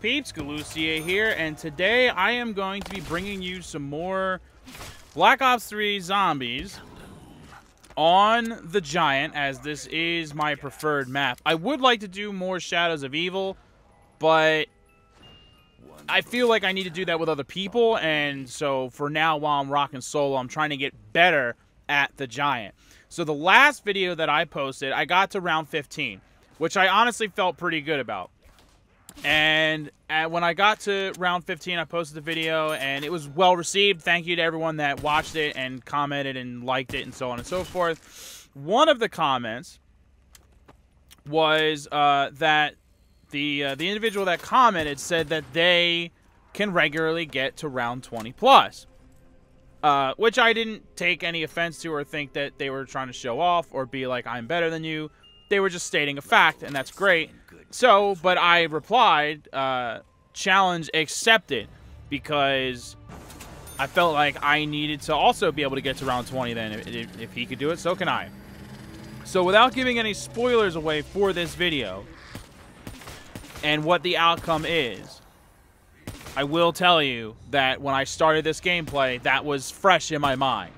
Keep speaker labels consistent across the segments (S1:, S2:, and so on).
S1: Peeps Galucia here, and today I am going to be bringing you some more Black Ops 3 zombies on the Giant, as this is my preferred map. I would like to do more Shadows of Evil, but I feel like I need to do that with other people, and so for now, while I'm rocking solo, I'm trying to get better at the Giant. So the last video that I posted, I got to round 15, which I honestly felt pretty good about. And when I got to round 15, I posted the video, and it was well received. Thank you to everyone that watched it and commented and liked it and so on and so forth. One of the comments was that the individual that commented said that they can regularly get to round 20 plus, which I didn't take any offense to or think that they were trying to show off or be like, I'm better than you. They were just stating a fact, and that's great. So, but I replied, challenge accepted, because I felt like I needed to also be able to get to round 20 then. If he could do it, so can I. So without giving any spoilers away for this video and what the outcome is, I will tell you that when I started this gameplay, that was fresh in my mind,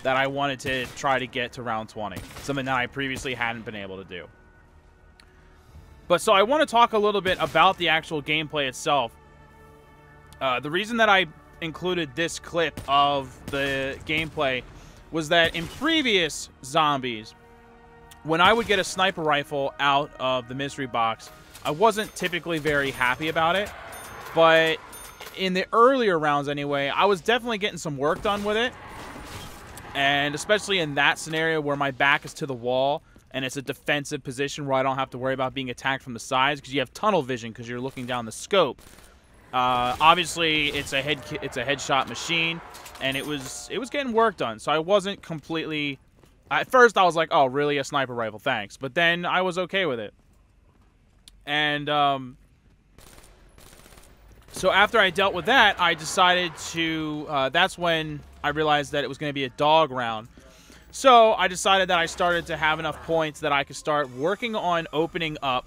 S1: that I wanted to try to get to round 20, something that I previously hadn't been able to do. But so I want to talk a little bit about the actual gameplay itself. The reason that I included this clip of the gameplay was that in previous zombies, when I would get a sniper rifle out of the mystery box, I wasn't typically very happy about it. But in the earlier rounds anyway, I was definitely getting some work done with it. And especially in that scenario where my back is to the wall and it's a defensive position where I don't have to worry about being attacked from the sides because you have tunnel vision because you're looking down the scope. Obviously, it's a headshot machine, and it was getting work done. So I wasn't completely. At first, I was like, "Oh, really? A sniper rifle? Thanks." But then I was okay with it. And so after I dealt with that, I decided to. That's when I realized that it was going to be a dog round. So I decided that I started to have enough points that I could start working on opening up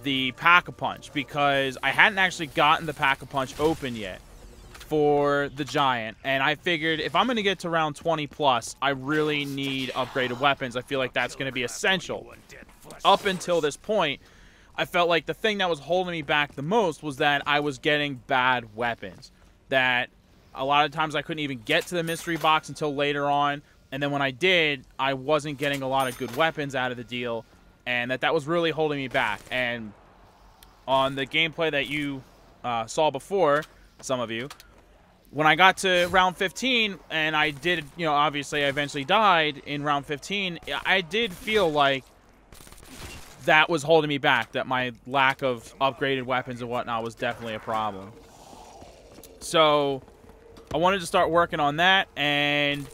S1: the Pack-a-Punch, because I hadn't actually gotten the Pack-a-Punch open yet for the Giant. And I figured if I'm going to get to round 20 plus, I really need upgraded weapons. I feel like that's going to be essential. Up until this point, I felt like the thing that was holding me back the most was that I was getting bad weapons. That a lot of times I couldn't even get to the mystery box until later on. And then when I did, I wasn't getting a lot of good weapons out of the deal. And that was really holding me back. And on the gameplay that you saw before, some of you, when I got to round 15, and I did, obviously I eventually died in round 15, I did feel like that was holding me back, that my lack of upgraded weapons and whatnot was definitely a problem. So I wanted to start working on that, and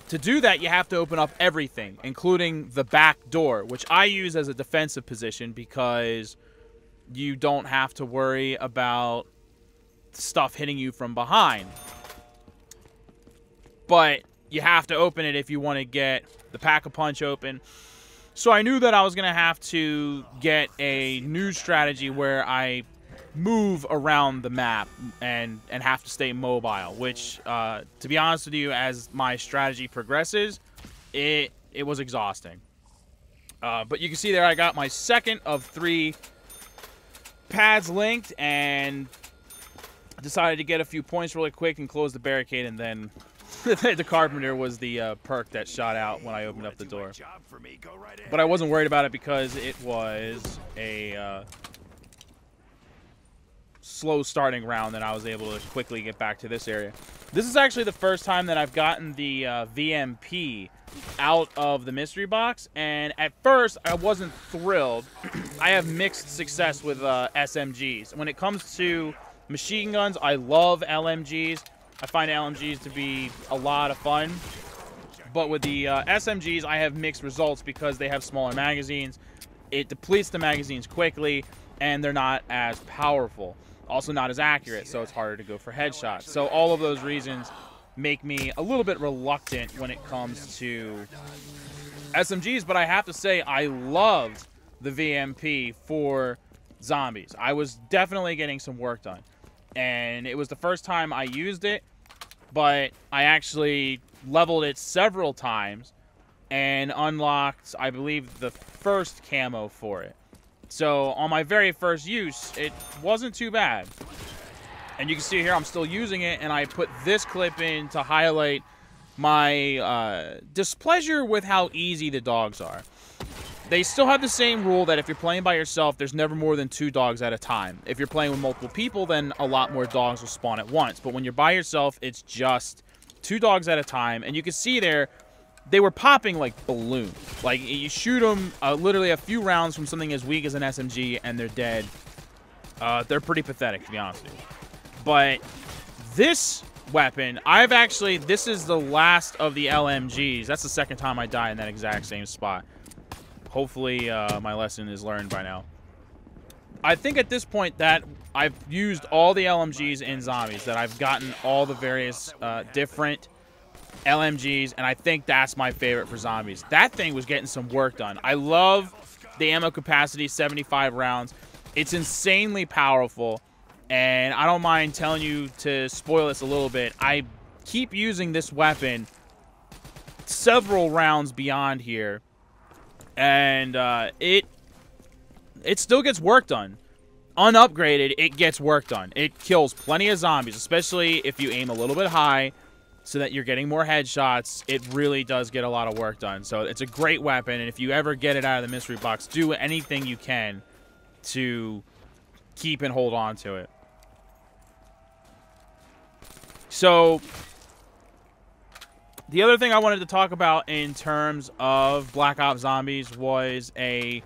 S1: to do that, you have to open up everything, including the back door, which I use as a defensive position because you don't have to worry about stuff hitting you from behind. But you have to open it if you want to get the Pack-a-Punch open. So I knew that I was going to have to get a new strategy where I move around the map and have to stay mobile, which to be honest with you, as my strategy progresses, it was exhausting. But you can see there I got my second of 3 pads linked, and decided to get a few points really quick and close the barricade, and then the Carpenter was the perk that shot out when I opened up the door. But I wasn't worried about it because it was a slow starting round, and I was able to quickly get back to this area. This is actually the first time that I've gotten the VMP out of the mystery box, and at first I wasn't thrilled. I have mixed success with SMGs. When it comes to machine guns, I love LMGs. I find LMGs to be a lot of fun. But with the SMGs, I have mixed results because they have smaller magazines. It depletes the magazines quickly, and they're not as powerful. Also not as accurate, so it's harder to go for headshots. So all of those reasons make me a little bit reluctant when it comes to SMGs, but I have to say I love the VMP for zombies. I was definitely getting some work done. And it was the first time I used it, but I actually leveled it several times and unlocked, I believe, the first camo for it. So on my very first use, it wasn't too bad. And you can see here I'm still using it, and I put this clip in to highlight my displeasure with how easy the dogs are. They still have the same rule that if you're playing by yourself, there's never more than 2 dogs at a time. If you're playing with multiple people, then a lot more dogs will spawn at once. But when you're by yourself, it's just 2 dogs at a time. And you can see there, they were popping like balloons. Like, you shoot them literally a few rounds from something as weak as an SMG, and they're dead. They're pretty pathetic, to be honest with you. But this weapon, this is the last of the LMGs. That's the second time I die in that exact same spot. Hopefully, my lesson is learned by now. I think at this point that I've used all the LMGs in zombies, that I've gotten all the various different LMGs, and I think that's my favorite for zombies. That thing was getting some work done. I love the ammo capacity, 75 rounds. It's insanely powerful, and I don't mind telling you to spoil this a little bit. I keep using this weapon several rounds beyond here, and it still gets work done. Unupgraded, it gets work done. It kills plenty of zombies, especially if you aim a little bit high so that you're getting more headshots. It really does get a lot of work done. So it's a great weapon, and if you ever get it out of the mystery box, do anything you can to keep and hold on to it. So the other thing I wanted to talk about in terms of Black Ops Zombies was a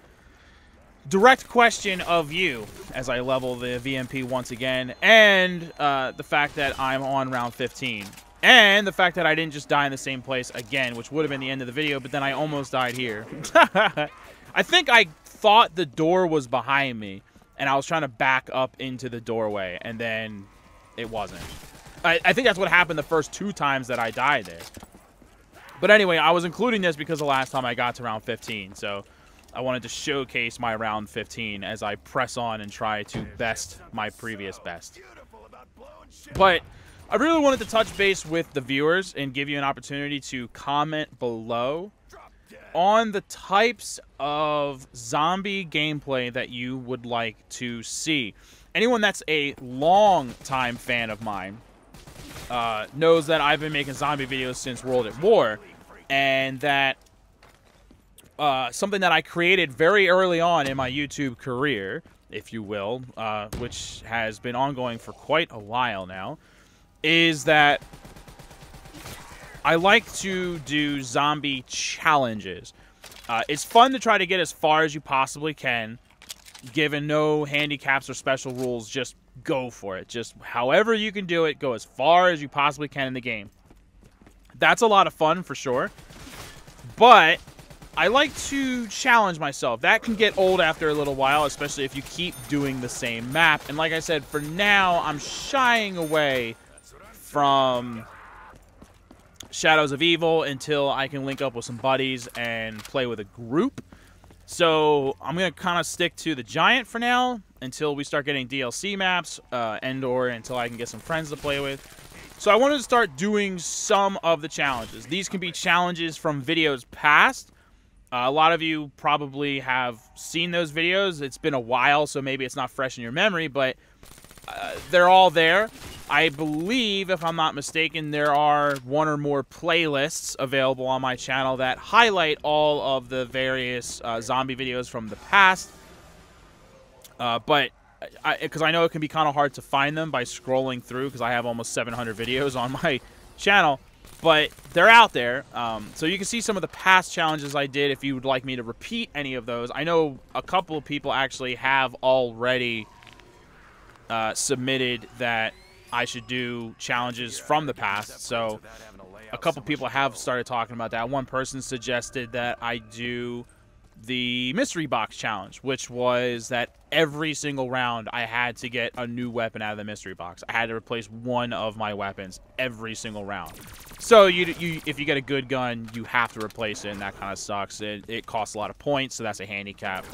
S1: direct question of you as I level the VMP once again, and the fact that I'm on round 15. And the fact that I didn't just die in the same place again, which would have been the end of the video, but then I almost died here. I think I thought the door was behind me, and I was trying to back up into the doorway, and then it wasn't. I think that's what happened the first 2 times that I died there. But anyway, I was including this because the last time I got to round 15, so I wanted to showcase my round 15 as I press on and try to best my previous best. But I really wanted to touch base with the viewers and give you an opportunity to comment below on the types of zombie gameplay that you would like to see. Anyone that's a long-time fan of mine knows that I've been making zombie videos since World at War, and that something that I created very early on in my YouTube career, if you will, which has been ongoing for quite a while now, is that I like to do zombie challenges. It's fun to try to get as far as you possibly can, given no handicaps or special rules. Just go for it. Just however you can do it, go as far as you possibly can in the game. That's a lot of fun for sure, but I like to challenge myself. That can get old after a little while, especially if you keep doing the same map. And like I said, for now, I'm shying away from Shadows of Evil until I can link up with some buddies and play with a group. So I'm going to kind of stick to the Giant for now until we start getting DLC maps, and/or until I can get some friends to play with. So I wanted to start doing some of the challenges. These can be challenges from videos past. A lot of you probably have seen those videos. It's been a while, so maybe it's not fresh in your memory, but they're all there. I believe, if I'm not mistaken, there are 1 or more playlists available on my channel that highlight all of the various zombie videos from the past. But because I know it can be kind of hard to find them by scrolling through, because I have almost 700 videos on my channel. But they're out there, so you can see some of the past challenges I did if you would like me to repeat any of those. I know a couple of people actually have already submitted that I should do challenges from the past, so a couple people have started talking about that. One person suggested that I do the mystery box challenge, which was that every single round I had to get a new weapon out of the mystery box. I had to replace one of my weapons every single round. So if you get a good gun, you have to replace it, and that kind of sucks. It costs a lot of points, so that's a handicap.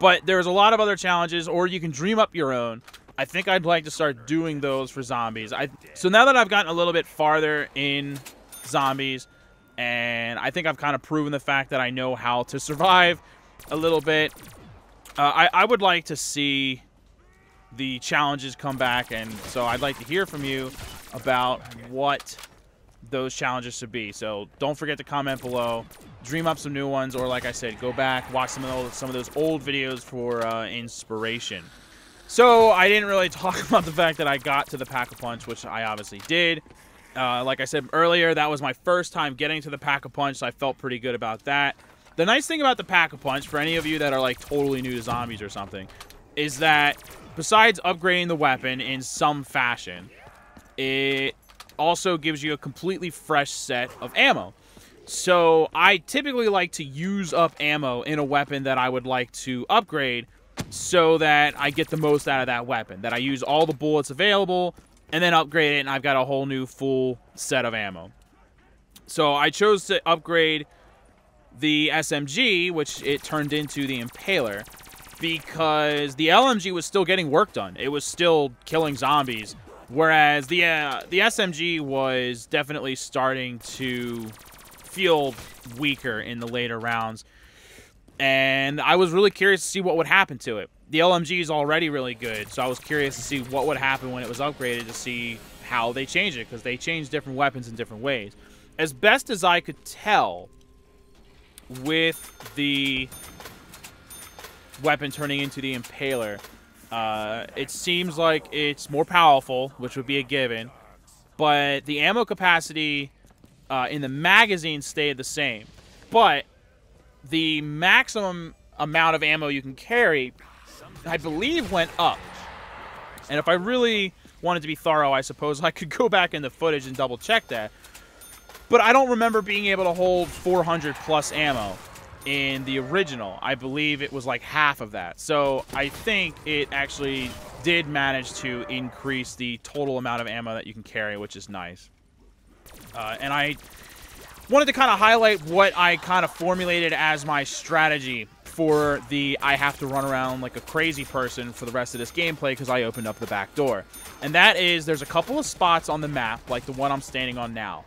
S1: But there's a lot of other challenges, or you can dream up your own. I think I'd like to start doing those for zombies. So now that I've gotten a little bit farther in zombies, and I think I've kind of proven the fact that I know how to survive a little bit, I would like to see the challenges come back, and so I'd like to hear from you about what those challenges should be. So don't forget to comment below, dream up some new ones, or like I said, go back, watch some of those old videos for inspiration. So I didn't really talk about the fact that I got to the Pack-a-Punch, which I obviously did. Like I said earlier, that was my first time getting to the Pack-a-Punch, so I felt pretty good about that. The nice thing about the Pack-a-Punch, for any of you that are like totally new to zombies or something, is that besides upgrading the weapon in some fashion, it also gives you a completely fresh set of ammo. So I typically like to use up ammo in a weapon that I would like to upgrade so that I get the most out of that weapon, that I use all the bullets available and then upgrade it, and I've got a whole new full set of ammo. So I chose to upgrade the SMG, which it turned into the Impaler, because the LMG was still getting work done. It was still killing zombies, whereas the SMG was definitely starting to feel weaker in the later rounds. And I was really curious to see what would happen to it. The LMG is already really good, so I was curious to see what would happen when it was upgraded, to see how they change it, because they change different weapons in different ways. As best as I could tell, with the weapon turning into the Impaler, it seems like it's more powerful, which would be a given, but the ammo capacity in the magazine stayed the same. But the maximum amount of ammo you can carry, I believe, went up. And if I really wanted to be thorough, I suppose I could go back in the footage and double check that. But I don't remember being able to hold 400 plus ammo in the original. I believe it was like half of that. So I think it actually did manage to increase the total amount of ammo that you can carry, which is nice. And I wanted to kind of highlight what I kind of formulated as my strategy for the I have to run around like a crazy person for the rest of this gameplay, because I opened up the back door. And that is, there's a couple of spots on the map, like the one I'm standing on now,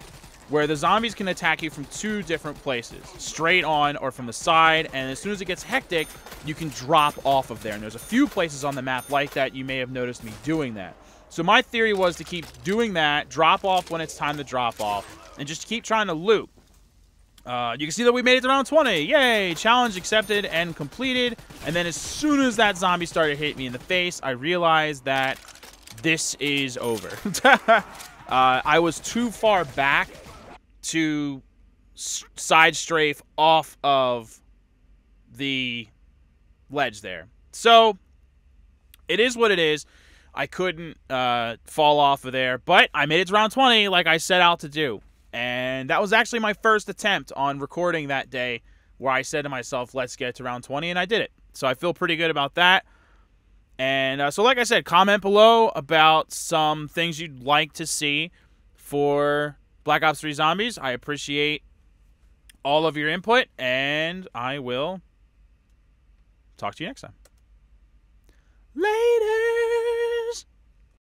S1: where the zombies can attack you from two different places, straight on or from the side, and as soon as it gets hectic, you can drop off of there. And there's a few places on the map like that. You may have noticed me doing that. So my theory was to keep doing that, drop off when it's time to drop off, and just keep trying to loot. You can see that we made it to round 20. Yay! Challenge accepted and completed. And then as soon as that zombie started hitting me in the face, I realized that this is over. I was too far back to side strafe off of the ledge there. So it is what it is. I couldn't fall off of there, but I made it to round 20 like I set out to do. And that was actually my first attempt on recording that day, where I said to myself, let's get to round 20, and I did it. So I feel pretty good about that. And so like I said, comment below about some things you'd like to see for Black Ops 3 Zombies. I appreciate all of your input, and I will talk to you next time. Later!